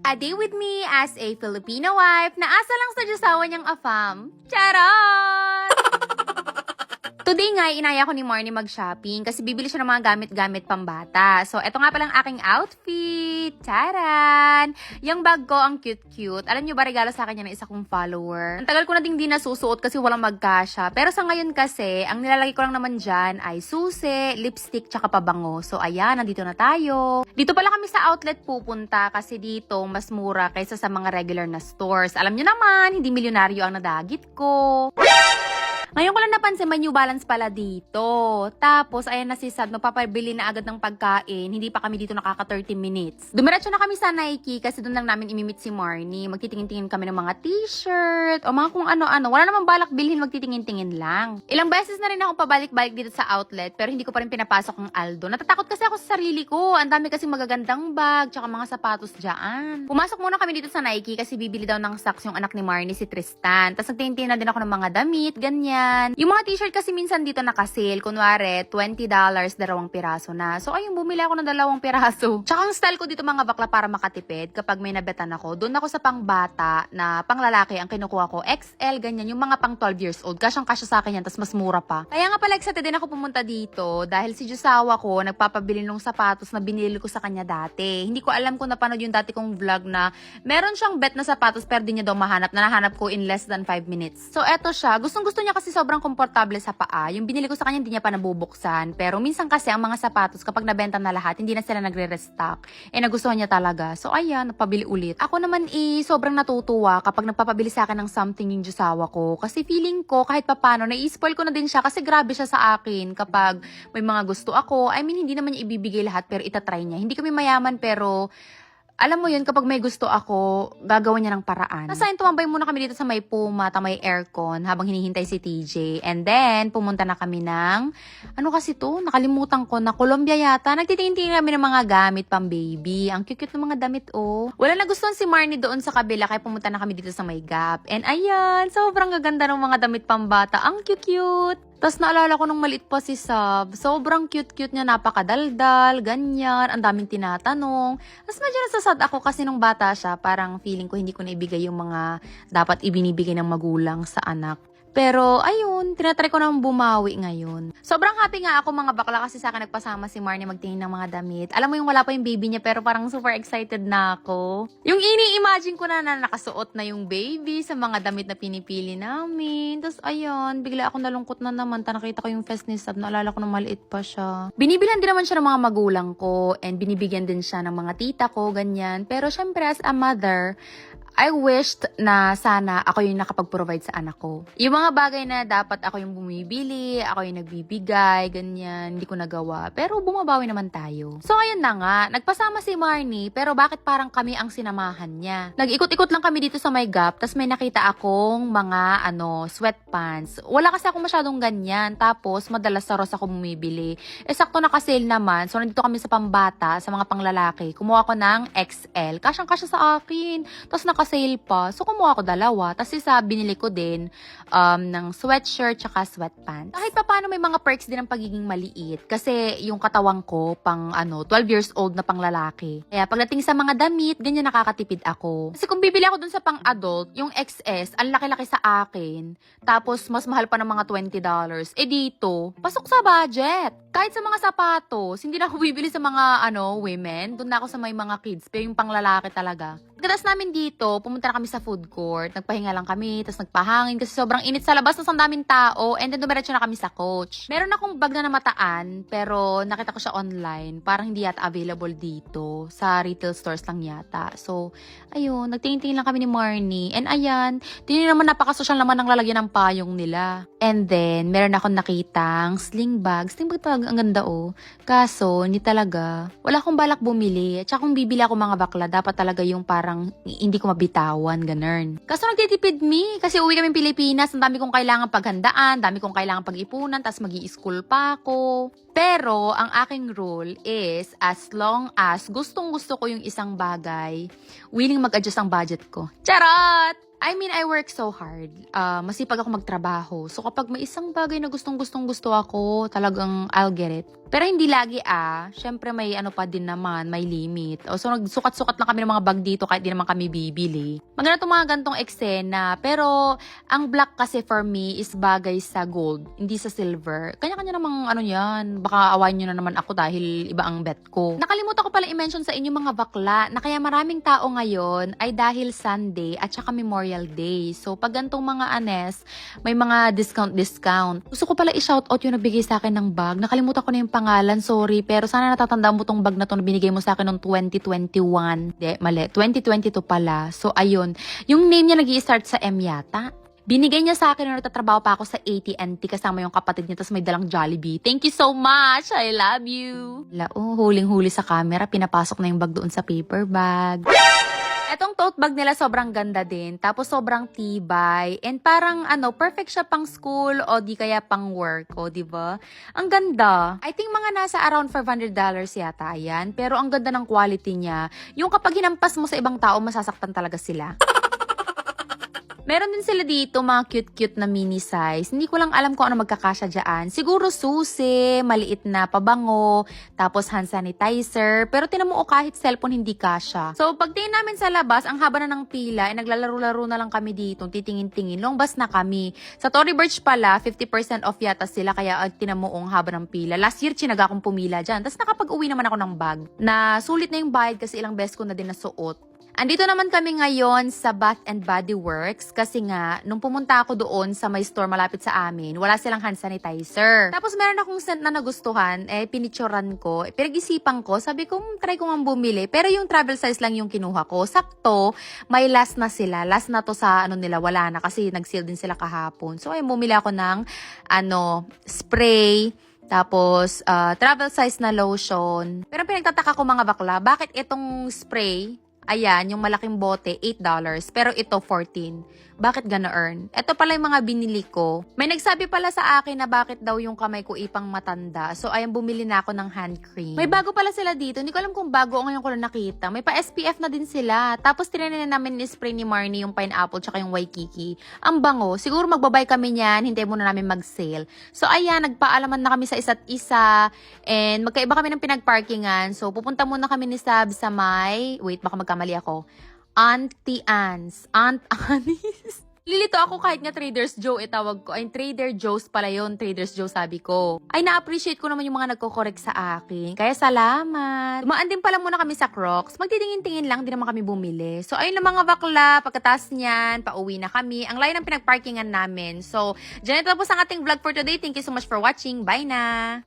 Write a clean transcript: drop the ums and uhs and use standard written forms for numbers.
A day with me as a Filipino wife na asa lang sa Diyosawa niyang afam. Charot! Today nga, inaya ko ni Marnie mag-shopping kasi bibili siya ng mga gamit-gamit pambata. So, eto nga palang aking outfit. Taran! Yung bag ko, ang cute-cute. Alam niyo ba, regalo sa akin yan ng isa kong follower. Ang tagal ko na ding di nasusuot kasi walang magkasya. Pero sa ngayon kasi, ang nilalagay ko lang naman dyan ay susi, lipstick, tsaka pabango. So, ayan, nandito na tayo. Dito pala kami sa outlet pupunta kasi dito mas mura kaysa sa mga regular na stores. Alam niyo naman, hindi milyonaryo ang nadagit ko. Ngayon ko lang napansin, may New Balance pala dito. Tapos, ayan na si Sad, magpapabili na agad ng pagkain. Hindi pa kami dito nakaka 30 minutes. Dumiretso na kami sa Nike kasi doon lang namin imimit si Marnie. Magtitingin-tingin kami ng mga t-shirt o mga kung ano-ano. Wala namang balak bilhin, magtitingin-tingin lang. Ilang beses na rin ako pabalik-balik dito sa outlet pero hindi ko pa rin pinapasok ang Aldo. Natatakot kasi ako sa sarili ko. Ang dami kasing magagandang bag tsaka mga sapatos dyan. Pumasok muna kami dito sa Nike kasi bibili daw ng socks yung anak ni Marnie, si Tristan. Tapos nagtingin na din ako ng mga damit, ganyan. Yung mga t-shirt kasi minsan dito naka-sale. Kunwari, $20, dalawang piraso na. So, ayun, bumili ako ng 2 piraso. Tsaka ang style ko dito mga bakla para makatipid kapag may nabetan ako. Doon ako sa pangbata na panglalaki ang kinukuha ko. XL, ganyan. Yung mga pang 12 years old. Kasyang-kasya sa akin yan, tas mas mura pa. Kaya nga pala excited din ako pumunta dito dahil si Diyosawa ko nagpapabili ng sapatos na binili ko sa kanya dati. Hindi ko alam kung napanood yung dati kong vlog na meron siyang bet na sapatos pero di niya daw mahanap. Na nahanap ko in less than 5 minutes. So, eto siya. Gustong-gusto niya kasi sobrang komportable sa paa. Yung binili ko sa kanya, hindi niya pa nabubuksan. Pero minsan kasi ang mga sapatos, kapag nabenta na lahat, hindi na sila nagre-restock. Nagustuhan niya talaga. So, ayan, napabili ulit. Ako naman sobrang natutuwa kapag nagpapabili sa akin ng something yung Diyosawa ko. Kasi feeling ko, kahit papano, nai-spoil ko na din siya kasi grabe siya sa akin kapag may mga gusto ako. I mean, hindi naman niya ibibigay lahat pero itatry niya. Hindi kami mayaman pero alam mo yun, kapag may gusto ako, gagawin niya ng paraan. Nasayin, tumambay muna kami dito sa may Puma, may aircon, habang hinihintay si TJ. And then, pumunta na kami ng, ano kasi to? Nakalimutan ko na, Colombia yata. Nagtitingin kami ng mga gamit pang baby. Ang cute-cute ng mga damit, oh. Wala nagustuhan si Marnie doon sa kabila, kaya pumunta na kami dito sa may Gap. And ayan, sobrang gaganda ng mga damit pang bata. Ang cute-cute. Tapos naalala ko nung maliit pa si Sab, sobrang cute-cute niya, napakadaldal, ganyan, ang daming tinatanong. Tapos medyo nasasad ako kasi nung bata siya, parang feeling ko hindi ko naibigay yung mga dapat ibinibigay ng magulang sa anak. Pero, ayun, tinatry ko naman bumawi ngayon. Sobrang happy nga ako mga bakla kasi sa akin nagpasama si Marnie magtingin ng mga damit. Alam mo yung wala pa yung baby niya pero parang super excited na ako. Yung ini-imagine ko na nakasuot na yung baby sa mga damit na pinipili namin. Tapos, ayun, bigla ako nalungkot na naman. Nakita ko yung face ni Sab, naalala ko nung maliit pa siya. Binibilan din naman siya ng mga magulang ko and binibigyan din siya ng mga tita ko, ganyan. Pero syempre, as a mother, I wished na sana ako yung nakapag-provide sa anak ko. Yung mga bagay na dapat ako yung bumibili, ako yung nagbibigay, ganyan, hindi ko nagawa. Pero bumabawi naman tayo. So, ayun na nga, nagpasama si Marnie, pero bakit parang kami ang sinamahan niya? Nag-ikot-ikot lang kami dito sa may Gap, tas may nakita akong mga, sweatpants. Wala kasi akong masyadong ganyan, tapos madalas sa Ross ako bumibili. Sakto nakasale naman, so nandito kami sa pambata, sa mga panglalaki. Kumuha ko ng XL, kasyang-kasya sa akin. Tapos sale pa. So, kumuha ko 2. Tapos isa, binili ko din ng sweatshirt tsaka sweatpants. Kahit pa paano may mga perks din ng pagiging maliit. Kasi yung katawang ko, pang 12 years old na pang lalaki. Kaya pagdating sa mga damit, ganyan nakakatipid ako. Kasi kung bibili ako dun sa pang adult, yung XS, ang laki-laki sa akin. Tapos, mas mahal pa ng mga $20. Dito, pasok sa budget. Kahit sa mga sapatos, hindi na ako bibili sa mga, women. Doon na ako sa may mga kids. Pero yung pang lalaki talaga. Pagkatapos namin dito, pumunta na kami sa food court. Nagpahinga lang kami, tapos nagpahangin kasi sobrang init sa labas, tapos ang daming tao. And then dumiretso na kami sa coach. Meron akong bag na namataan, pero nakita ko siya online. Parang hindi yata available dito. Sa retail stores lang yata. So, ayun, nagtingin-tingin lang kami ni Marnie. And ayan, tingin naman napakasosyal naman ng lalagyan ng payong nila. And then, meron akong nakitang sling bag. Sling bag talaga, ang ganda oh. Kaso, hindi talaga. Wala akong balak bumili. At saka kung bibili ako mga bakla, dapat talaga yung parang hindi ko mabitawan, ganun. Kaso nagtitipid me, kasi uwi kami Pilipinas, ang dami kong kailangan paghandaan, dami kong kailangan pag-ipunan, tas mag-i-school pa ako. Pero, ang aking rule is, as long as gustong-gusto ko yung isang bagay, willing mag-adjust ang budget ko. Charot! I mean, I work so hard. Masipag ako magtrabaho. So, kapag may isang bagay na gustong-gusto ako, talagang I'll get it. Pero hindi lagi syempre may ano pa din naman, may limit. O so nagsukat-sukat lang kami ng mga bag dito kahit di naman kami bibili. Maganda itong mga gantong eksena, pero ang black kasi for me is bagay sa gold, hindi sa silver. Kanya-kanya namang ano yan, baka awayin nyo na naman ako dahil iba ang bet ko. Nakalimutan ko pala i-mention sa inyo mga bakla na kaya maraming tao ngayon ay dahil Sunday at saka Memorial Day. So pag gantong mga anes, may mga discount. Gusto ko pala i-shoutout yung nagbigay sa akin ng bag. Nakalimutan ko na yung pangalan, sorry. Pero sana natatandaan mo tong bag na to na binigay mo sa akin noong 2021. Hindi, mali. 2022 pala. So, ayun. Yung name niya nag-i-start sa M yata. Binigay niya sa akin nung nagtatrabaho pa ako sa AT&T kasama yung kapatid niya tapos may dalang Jollibee. Thank you so much! I love you! Huling-huli sa camera. Pinapasok na yung bag doon sa paper bag. Etong tote bag nila sobrang ganda din. Tapos sobrang tibay. And parang perfect siya pang school o di kaya pang work. O, diba? Ang ganda. I think mga nasa around $500 yata yan. Pero ang ganda ng quality niya. Yung kapag hinampas mo sa ibang tao, masasaktan talaga sila. Meron din sila dito mga cute-cute na mini size. Hindi ko lang alam kung ano magkakasya dyan. Siguro susi, maliit na pabango, tapos hand sanitizer. Pero tinan mo kahit cellphone hindi kasya. So pagtingin namin sa labas, ang haba na ng pila, naglalaro-laro na lang kami dito. Titingin-tingin, longbas na kami. Sa Tory Burch pala, 50% off yata sila. Kaya tinan mo ang haba ng pila. Last year, chinaga akong pumila dyan. Tapos nakapag-uwi naman ako ng bag. Na sulit na yung bayad kasi ilang beses ko na din nasuot. Andito naman kami ngayon sa Bath and Body Works kasi nga, nung pumunta ako doon sa may store malapit sa amin, wala silang hand sanitizer. Tapos meron akong scent na nagustuhan, pinicturan ko, pinag-isipan ko, sabi ko, try ko nga bumili. Pero yung travel size lang yung kinuha ko. Sakto, may last na sila. Last na to sa nila, wala na kasi nag-sale din sila kahapon. So ayun, bumili ako ng spray, tapos travel size na lotion. Pero pinagtataka ko mga bakla, bakit itong spray, ayan, yung malaking bote, $8. Pero ito, 14. Bakit gonna earn? Ito pala yung mga binili ko. May nagsabi pala sa akin na bakit daw yung kamay ko ipang matanda. So, ayan, bumili na ako ng hand cream. May bago pala sila dito. Hindi ko alam kung bago o ngayon ko na nakita. May pa SPF na din sila. Tapos, tinanin na namin ni spray ni Marnie yung pineapple tsaka yung Waikiki. Ang bango. Siguro magbabay kami niyan. Hintay muna namin mag-sale. So, ayan, nagpaalaman na kami sa isa't isa. And magkaiba kami ng pinagparkingan. So, pupunta muna kami ni Sab sa may... Wait, baka magkamali ako. Auntie Anne's. Aunt Annie's. Lilito ako kahit nga Trader's Joe tawag ko. Ay, Trader Joe's pala yun. Trader's Joe sabi ko. Ay, na-appreciate ko naman yung mga nagko-correct sa akin. Kaya salamat. Dumaan din pala muna kami sa Crocs. Magtitingin-tingin lang, di naman kami bumili. So, ayun na mga bakla. Pagkatapos niyan, pauwi na kami. Ang layo ng pinagparkingan namin. So, dyan na tapos ang ating vlog for today. Thank you so much for watching. Bye na!